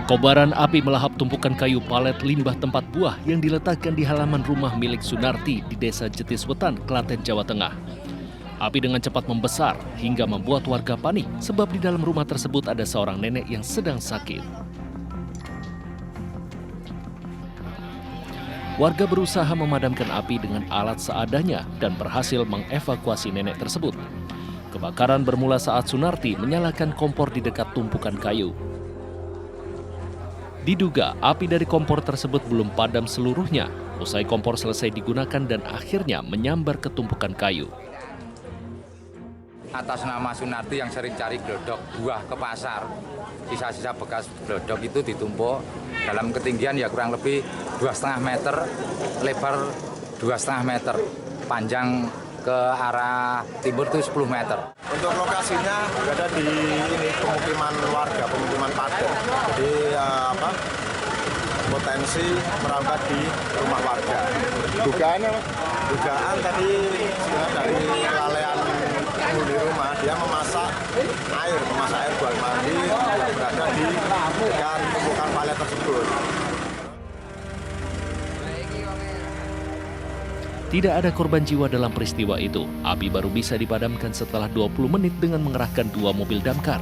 Kobaran api melahap tumpukan kayu palet limbah tempat buah yang diletakkan di halaman rumah milik Sunarti di Desa Jetiswetan, Klaten, Jawa Tengah. Api dengan cepat membesar hingga membuat warga panik sebab di dalam rumah tersebut ada seorang nenek yang sedang sakit. Warga berusaha memadamkan api dengan alat seadanya dan berhasil mengevakuasi nenek tersebut. Kebakaran bermula saat Sunarti menyalakan kompor di dekat tumpukan kayu. Diduga api dari kompor tersebut belum padam seluruhnya. Usai kompor selesai digunakan dan akhirnya menyambar ke tumpukan kayu. Atas nama Sunarti yang sering cari glodok buah ke pasar, sisa-sisa bekas glodok itu ditumpuk dalam ketinggian ya kurang lebih 2,5 meter, lebar 2,5 meter, panjang ke arah timur itu 10 meter. Untuk lokasinya berada di pemukiman warga, pemukiman padat. Jadi potensi merambat di rumah warga. Dugaan tadi sebenarnya dari kelalaian penghuni rumah, dia memasak air buat mandi yang berada di dekat tumpukan palet tersebut. Tidak ada korban jiwa dalam peristiwa itu. Api baru bisa dipadamkan setelah 20 menit dengan mengerahkan 2 mobil damkar.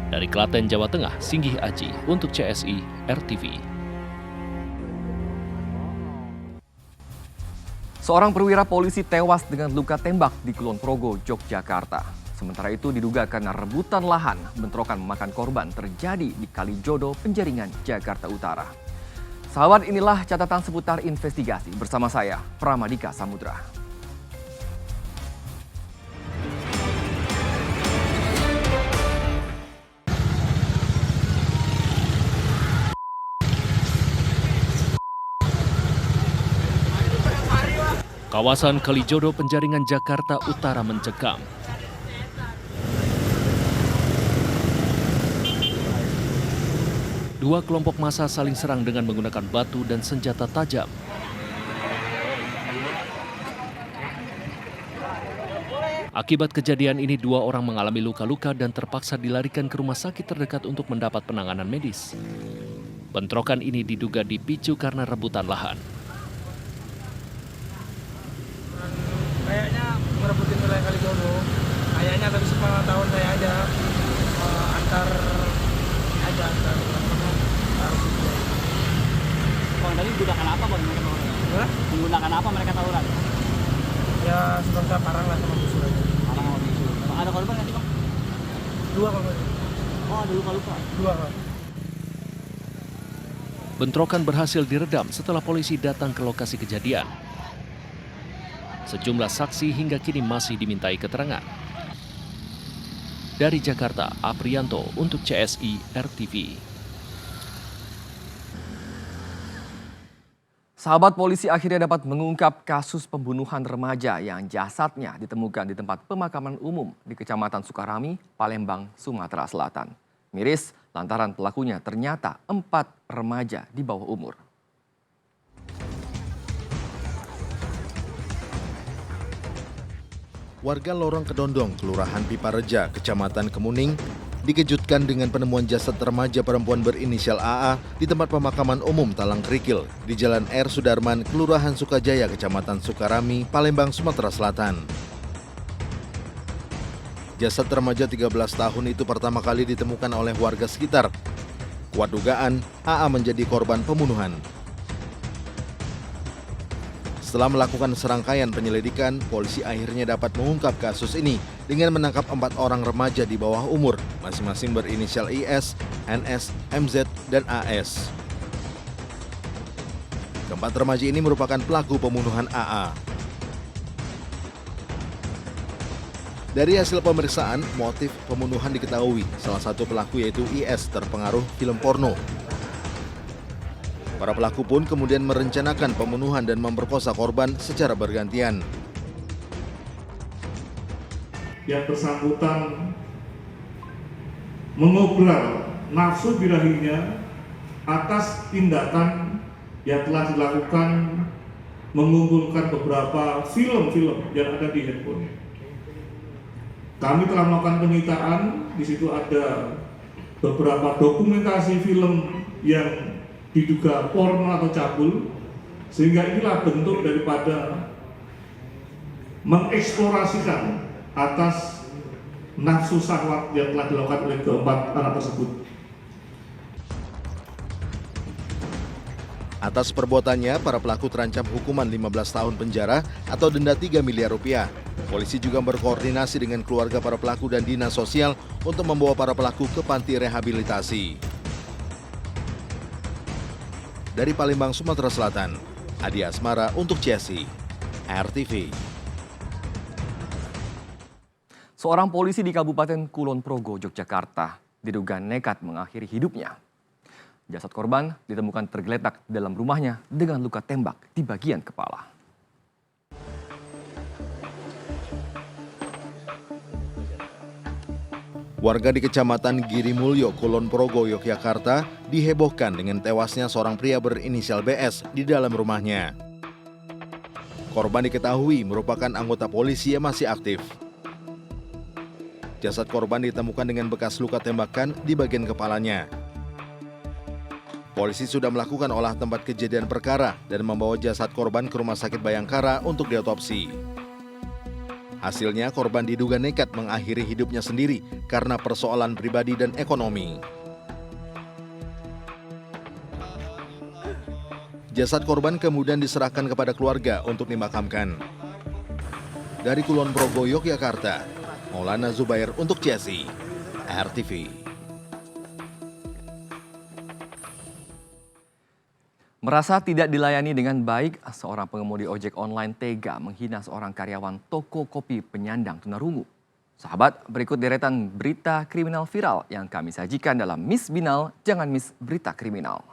Dari Klaten, Jawa Tengah, Singgih Aji untuk CSI RTV. Seorang perwira polisi tewas dengan luka tembak di Kulon Progo, Yogyakarta. Sementara itu diduga karena rebutan lahan, bentrokan memakan korban terjadi di Kalijodo, Penjaringan, Jakarta Utara. Sahabat, inilah catatan seputar investigasi bersama saya, Pramadika Samudra. Kawasan Kalijodo, Penjaringan, Jakarta Utara mencekam. Dua kelompok massa saling serang dengan menggunakan batu dan senjata tajam. Akibat kejadian ini 2 orang mengalami luka-luka dan terpaksa dilarikan ke rumah sakit terdekat untuk mendapat penanganan medis. Bentrokan ini diduga dipicu karena rebutan lahan. Kayaknya merebutin wilayah Kalijodo. Kayaknya tapi sepengetahuan saya aja antar Bang, tadi menggunakan apa Bang mereka tawuran? Menggunakan apa mereka tawuran? Ya seperti parang lah sama busur aja. Parang sama busur. Ada korban nggak sih Bang? 2 korban. Oh, ada luka-luka? 2 Bang. Bentrokan berhasil diredam setelah polisi datang ke lokasi kejadian. Sejumlah saksi hingga kini masih dimintai keterangan. Dari Jakarta, Aprianto untuk CSI RTV. Sahabat, polisi akhirnya dapat mengungkap kasus pembunuhan remaja yang jasadnya ditemukan di tempat pemakaman umum di Kecamatan Sukarami, Palembang, Sumatera Selatan. Miris lantaran pelakunya ternyata 4 remaja di bawah umur. Warga Lorong Kedondong, Kelurahan Pipareja, Kecamatan Kemuning, dikejutkan dengan penemuan jasad remaja perempuan berinisial AA di tempat pemakaman umum Talang Kerikil di Jalan R. Sudarman, Kelurahan Sukajaya, Kecamatan Sukarami, Palembang, Sumatera Selatan. Jasad remaja 13 tahun itu pertama kali ditemukan oleh warga sekitar. Kuat dugaan, AA menjadi korban pembunuhan. Setelah melakukan serangkaian penyelidikan, polisi akhirnya dapat mengungkap kasus ini dengan menangkap 4 orang remaja di bawah umur, masing-masing berinisial IS, NS, MZ, dan AS. Keempat remaja ini merupakan pelaku pembunuhan AA. Dari hasil pemeriksaan, motif pembunuhan diketahui. Salah satu pelaku yaitu IS terpengaruh film porno. Para pelaku pun kemudian merencanakan pembunuhan dan memperkosa korban secara bergantian. Yang bersangkutan mengobral nafsu birahinya atas tindakan yang telah dilakukan mengumpulkan beberapa film-film yang ada di handphone. Kami telah melakukan penyitaan, di situ ada beberapa dokumentasi film yang diduga porno atau cabul, sehingga inilah bentuk daripada mengeksplorasikan atas nafsu syahwat yang telah dilakukan oleh keempat anak tersebut. Atas perbuatannya, para pelaku terancam hukuman 15 tahun penjara atau denda 3 miliar rupiah. Polisi juga berkoordinasi dengan keluarga para pelaku dan dinas sosial untuk membawa para pelaku ke panti rehabilitasi. Dari Palembang, Sumatera Selatan, Adi Asmara untuk CSI, RTV. Seorang polisi di Kabupaten Kulon Progo, Yogyakarta, diduga nekat mengakhiri hidupnya. Jasad korban ditemukan tergeletak dalam rumahnya dengan luka tembak di bagian kepala. Warga di Kecamatan Girimulyo, Kulon Progo, Yogyakarta dihebohkan dengan tewasnya seorang pria berinisial BS di dalam rumahnya. Korban diketahui merupakan anggota polisi yang masih aktif. Jasad korban ditemukan dengan bekas luka tembakan di bagian kepalanya. Polisi sudah melakukan olah tempat kejadian perkara dan membawa jasad korban ke Rumah Sakit Bayangkara untuk diotopsi. Hasilnya, korban diduga nekat mengakhiri hidupnya sendiri karena persoalan pribadi dan ekonomi. Jasad korban kemudian diserahkan kepada keluarga untuk dimakamkan. Dari Kulon Progo, Yogyakarta, Maulana Zubair untuk CSI, RTV. Merasa tidak dilayani dengan baik, seorang pengemudi ojek online tega menghina seorang karyawan toko kopi penyandang tunarungu. Sahabat, berikut deretan berita kriminal viral yang kami sajikan dalam Miss Binal, Jangan Miss Berita Kriminal.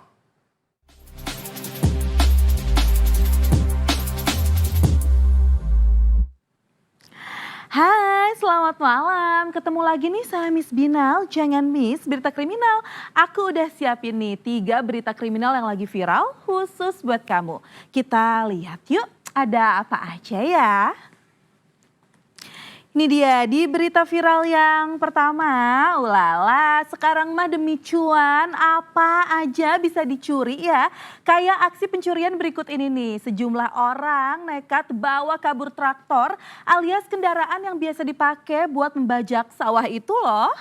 Hai, selamat malam. Ketemu lagi nih saya Miss Binal, Jangan Miss Berita Kriminal. Aku udah siapin nih 3 berita kriminal yang lagi viral khusus buat kamu. Kita lihat yuk, ada apa aja ya. Ini dia di berita viral yang pertama. Ulala, sekarang mah demi cuan apa aja bisa dicuri ya. Kayak aksi pencurian berikut ini nih. Sejumlah orang nekat bawa kabur traktor alias kendaraan yang biasa dipakai buat membajak sawah itu loh.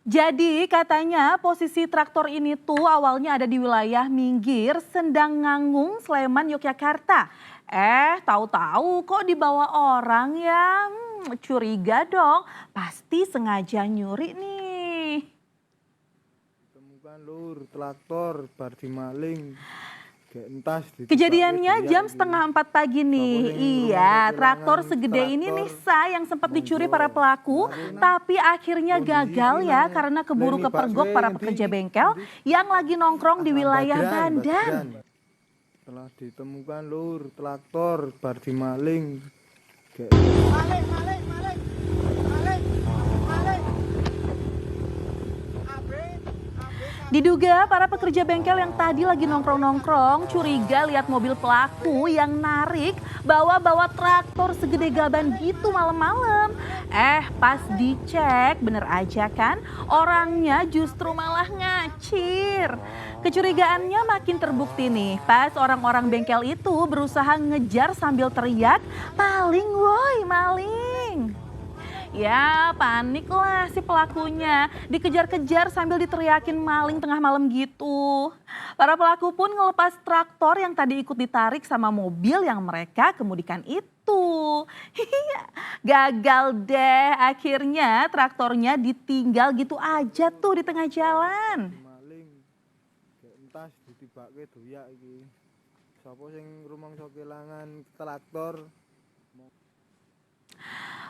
Jadi katanya posisi traktor ini tuh awalnya ada di wilayah Minggir, Sendangangung, Sleman, Yogyakarta. Tahu-tahu kok dibawa orang ya, curiga dong, pasti sengaja nyuri nih. Temukan lur, traktor, bar dimaling. Kejadiannya jam 3:30 pagi nih. Iya, traktor segede ini nih yang sempat dicuri para pelaku, tapi akhirnya gagal ya karena keburu kepergok para pekerja bengkel yang lagi nongkrong di wilayah Bandan. Telah ditemukan lur, traktor, bar dimaling. Diduga para pekerja bengkel yang tadi lagi nongkrong-nongkrong curiga lihat mobil pelaku yang narik bawa-bawa traktor segede gaban gitu malam-malam. Pas dicek bener aja kan orangnya justru malah ngacir. Kecurigaannya makin terbukti nih pas orang-orang bengkel itu berusaha ngejar sambil teriak, "Maling woi, maling!" Ya panik lah si pelakunya, dikejar-kejar sambil diteriakin maling tengah malam gitu. Para pelaku pun ngelepas traktor yang tadi ikut ditarik sama mobil yang mereka kemudikan itu. Gagal deh, akhirnya traktornya ditinggal gitu aja tuh di tengah jalan. Maling, entas ditibake doyak iki. Sapa sing rumangsa kelangan traktor?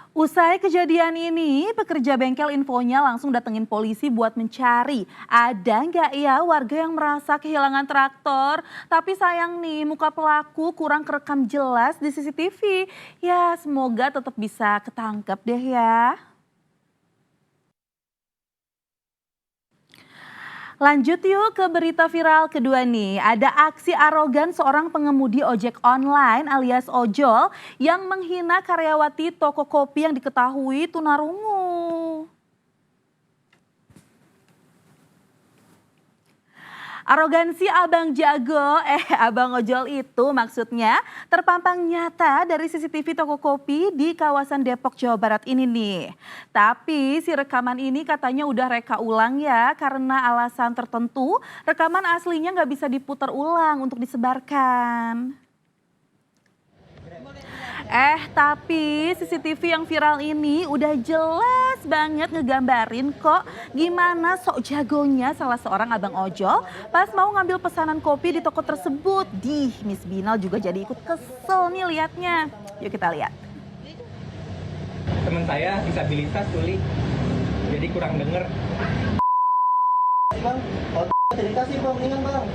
Usai kejadian ini, pekerja bengkel infonya langsung datengin polisi buat mencari. Ada nggak ya warga yang merasa kehilangan traktor? Tapi sayang nih, muka pelaku kurang kerekam jelas di CCTV. Ya semoga tetap bisa ketangkep deh ya. Lanjut yuk ke berita viral kedua nih. Ada aksi arogan seorang pengemudi ojek online alias ojol yang menghina karyawati toko kopi yang diketahui tunarungu. Arogansi Abang Jago, Abang Ojol itu maksudnya terpampang nyata dari CCTV toko kopi di kawasan Depok, Jawa Barat ini nih. Tapi si rekaman ini katanya udah reka ulang ya karena alasan tertentu rekaman aslinya nggak bisa diputar ulang untuk disebarkan. Tapi CCTV yang viral ini udah jelas banget ngegambarin kok gimana sok jagonya salah seorang abang ojol pas mau ngambil pesanan kopi di toko tersebut. Miss Binal juga jadi ikut kesel nih liatnya. Yuk kita lihat. Teman saya disabilitas tuli, jadi kurang denger. Bang, cerita sih bang, mendingan bang.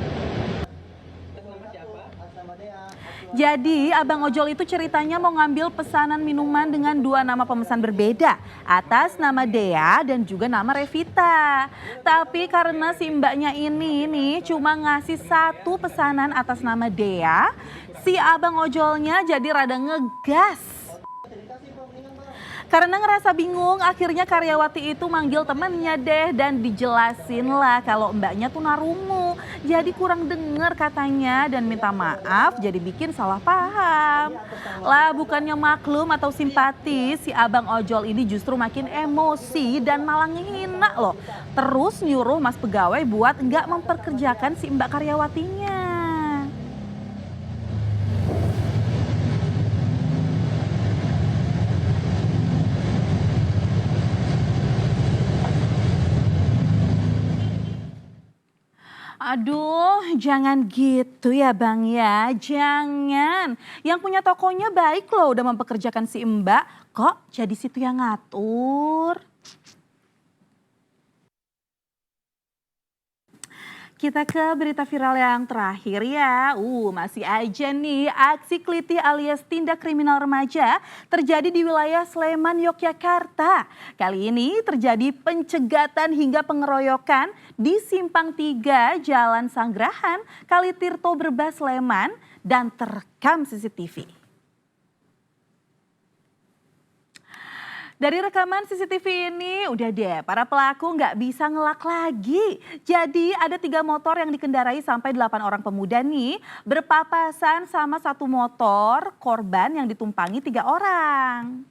Jadi abang ojol itu ceritanya mau ngambil pesanan minuman dengan 2 nama pemesan berbeda. Atas nama Dea dan juga nama Revita. Tapi karena si mbaknya ini nih cuma ngasih 1 pesanan atas nama Dea. Si abang ojolnya jadi rada ngegas. Karena ngerasa bingung, akhirnya karyawati itu manggil temennya deh dan dijelasin lah kalau mbaknya tuh narungu. Jadi kurang denger katanya dan minta maaf jadi bikin salah paham. Lah bukannya maklum atau simpati, si abang ojol ini justru makin emosi dan malah ngehina loh. Terus nyuruh mas pegawai buat nggak memperkerjakan si mbak karyawatinya. Aduh, jangan gitu ya Bang ya, jangan. Yang punya tokonya baik loh udah mempekerjakan si Mbak, kok jadi situ yang ngatur? Kita ke berita viral yang terakhir ya. Masih aja nih aksi kelitih alias tindak kriminal remaja terjadi di wilayah Sleman, Yogyakarta. Kali ini terjadi pencegatan hingga pengeroyokan di Simpang 3 Jalan Sanggrahan, Kalitirto, Brebes, Sleman dan terekam CCTV. Dari rekaman CCTV ini udah deh para pelaku nggak bisa ngelak lagi. Jadi ada 3 motor yang dikendarai sampai 8 orang pemuda nih berpapasan sama 1 motor korban yang ditumpangi 3 orang.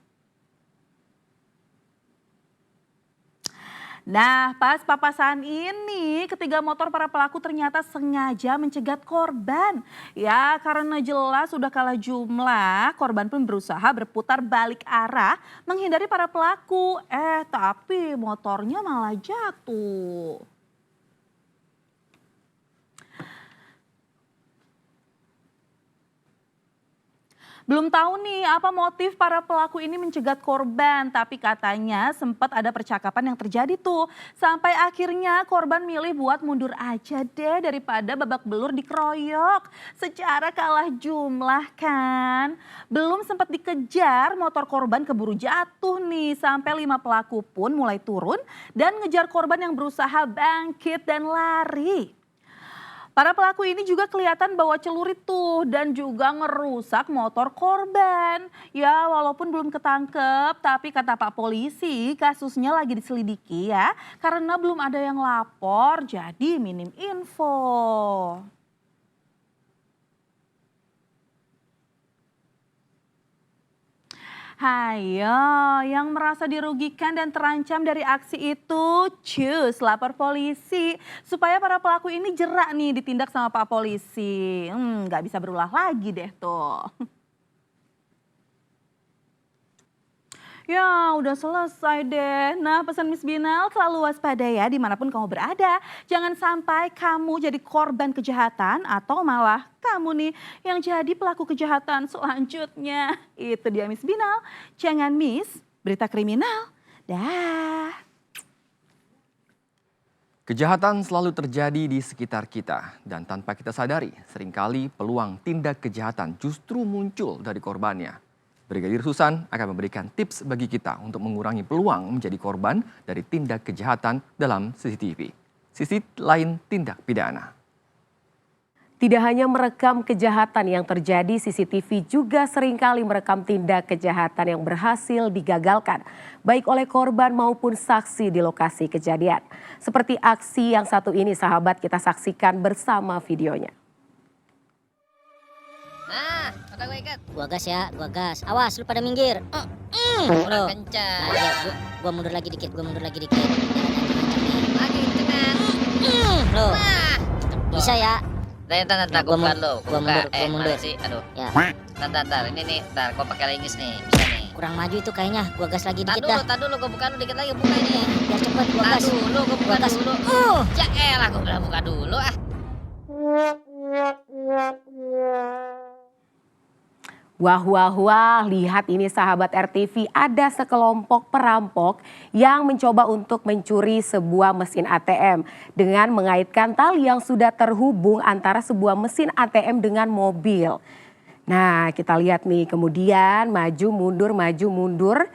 Nah pas papasan ini ketiga motor para pelaku ternyata sengaja mencegat korban. Ya karena jelas sudah kalah jumlah, korban pun berusaha berputar balik arah menghindari para pelaku. Tapi motornya malah jatuh. Belum tahu nih apa motif para pelaku ini mencegat korban, tapi katanya sempat ada percakapan yang terjadi tuh. Sampai akhirnya korban milih buat mundur aja deh daripada babak belur dikeroyok. Secara kalah jumlah kan. Belum sempat dikejar, motor korban keburu jatuh nih. Sampai 5 pelaku pun mulai turun dan ngejar korban yang berusaha bangkit dan lari. Para pelaku ini juga kelihatan bawa celurit tuh dan juga ngerusak motor korban. Ya walaupun belum ketangkep tapi kata Pak Polisi kasusnya lagi diselidiki ya. Karena belum ada yang lapor jadi minim info. Hayo, yang merasa dirugikan dan terancam dari aksi itu, cus lapor polisi. Supaya para pelaku ini jerak nih ditindak sama Pak Polisi. Nggak bisa berulah lagi deh tuh. Ya udah selesai deh. Nah pesan Miss Binal selalu waspada ya dimanapun kamu berada. Jangan sampai kamu jadi korban kejahatan atau malah kamu nih yang jadi pelaku kejahatan selanjutnya. Itu dia Miss Binal. Jangan miss berita kriminal. Dah. Kejahatan selalu terjadi di sekitar kita dan tanpa kita sadari seringkali peluang tindak kejahatan justru muncul dari korbannya. Brigadir Susan akan memberikan tips bagi kita untuk mengurangi peluang menjadi korban dari tindak kejahatan dalam CCTV. Sisi lain tindak pidana. Tidak hanya merekam kejahatan yang terjadi, CCTV juga seringkali merekam tindak kejahatan yang berhasil digagalkan, baik oleh korban maupun saksi di lokasi kejadian. Seperti aksi yang satu ini, sahabat, kita saksikan bersama videonya. Nah, kata gue ikat. Gua gas ya, gua gas. Awas, lu pada minggir. Kurang kencang. Nah, gua mundur lagi dikit, Lagi kencang. Loh. Bisa ya? Ntar, Gua bukan lo. Gua mundur. Sih? Aduh. Ya. Ntar. Ini nih, gua pakai linggis nih. Bisa nih. Kurang maju itu kayaknya. Gua gas lagi dikit dah. Tar dulu, gua buka dulu dikit lagi, buka ini. Biar cepet gua gas. Gua buka gas dulu. Ya elah, gua bilang buka dulu ah. Wah, lihat ini sahabat RTV, ada sekelompok perampok yang mencoba untuk mencuri sebuah mesin ATM dengan mengaitkan tali yang sudah terhubung antara sebuah mesin ATM dengan mobil. Nah, kita lihat nih, kemudian maju mundur.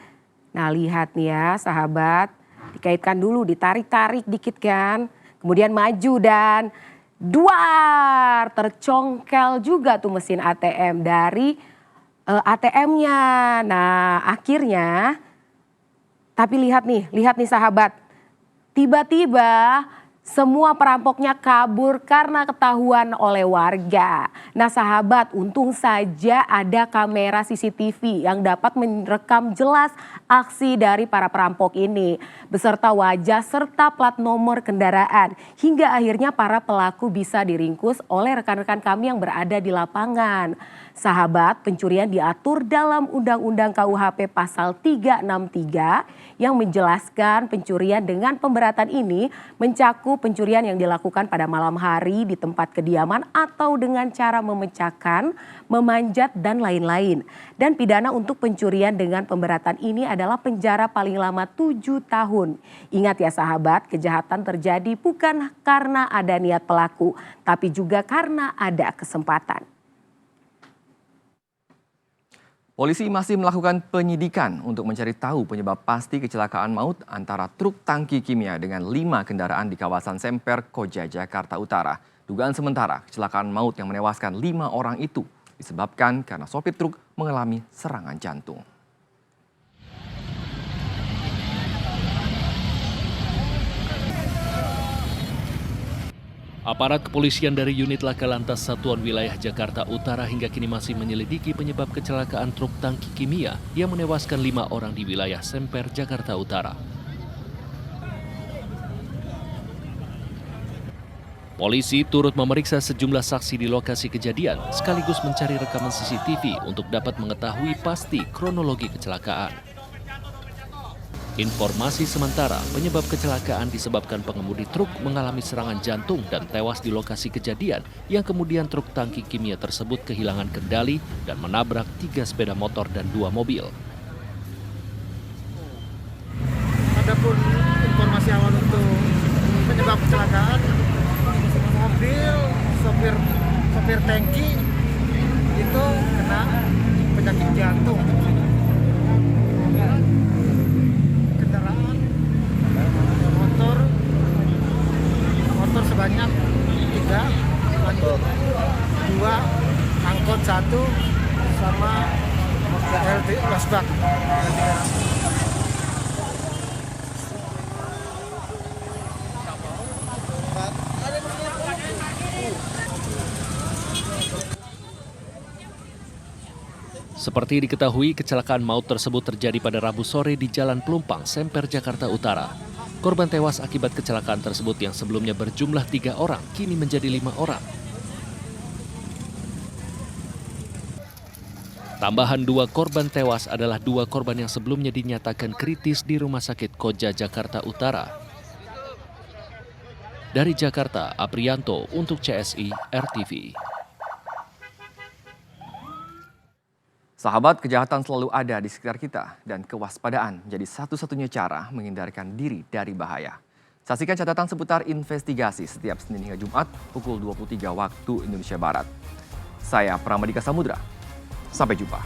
Nah, lihat nih ya sahabat, dikaitkan dulu, ditarik-tarik dikit kan, kemudian maju dan duar, tercongkel juga tuh mesin ATM dari ATM-nya. Nah, akhirnya, tapi lihat nih sahabat, tiba-tiba semua perampoknya kabur karena ketahuan oleh warga. Nah sahabat, untung saja ada kamera CCTV yang dapat merekam jelas aksi dari para perampok ini, beserta wajah serta plat nomor kendaraan. Hingga akhirnya para pelaku bisa diringkus oleh rekan-rekan kami yang berada di lapangan. Sahabat, pencurian diatur dalam Undang-Undang KUHP pasal 363 yang menjelaskan pencurian dengan pemberatan ini mencakup pencurian yang dilakukan pada malam hari di tempat kediaman atau dengan cara memecahkan, memanjat dan lain-lain. Dan pidana untuk pencurian dengan pemberatan ini adalah penjara paling lama 7 tahun. Ingat ya sahabat, kejahatan terjadi bukan karena ada niat pelaku, tapi juga karena ada kesempatan. Polisi masih melakukan penyidikan untuk mencari tahu penyebab pasti kecelakaan maut antara truk tangki kimia dengan 5 kendaraan di kawasan Semper, Koja, Jakarta Utara. Dugaan sementara kecelakaan maut yang menewaskan 5 orang itu disebabkan karena sopir truk mengalami serangan jantung. Aparat kepolisian dari unit Laka Lantas Satuan Wilayah Jakarta Utara hingga kini masih menyelidiki penyebab kecelakaan truk tangki kimia yang menewaskan 5 orang di wilayah Semper, Jakarta Utara. Polisi turut memeriksa sejumlah saksi di lokasi kejadian sekaligus mencari rekaman CCTV untuk dapat mengetahui pasti kronologi kecelakaan. Informasi sementara, penyebab kecelakaan disebabkan pengemudi truk mengalami serangan jantung dan tewas di lokasi kejadian yang kemudian truk tangki kimia tersebut kehilangan kendali dan menabrak 3 sepeda motor dan 2 mobil. Adapun informasi awal untuk penyebab kecelakaan, mobil sopir tangki itu kena penyakit jantung. Motor sebanyak 3, lanjut 2, angkot 1, sama LT Wasbak. Seperti diketahui, kecelakaan maut tersebut terjadi pada Rabu sore di Jalan Pelumpang, Semper, Jakarta Utara. Korban tewas akibat kecelakaan tersebut yang sebelumnya berjumlah 3 orang, kini menjadi 5 orang. Tambahan 2 korban tewas adalah 2 korban yang sebelumnya dinyatakan kritis di Rumah Sakit Koja, Jakarta Utara. Dari Jakarta, Aprianto untuk CSI RTV. Sahabat, kejahatan selalu ada di sekitar kita dan kewaspadaan menjadi satu-satunya cara menghindarkan diri dari bahaya. Saksikan catatan seputar investigasi setiap Senin hingga Jumat pukul 23 waktu Indonesia Barat. Saya Pramadika Samudra. Sampai jumpa.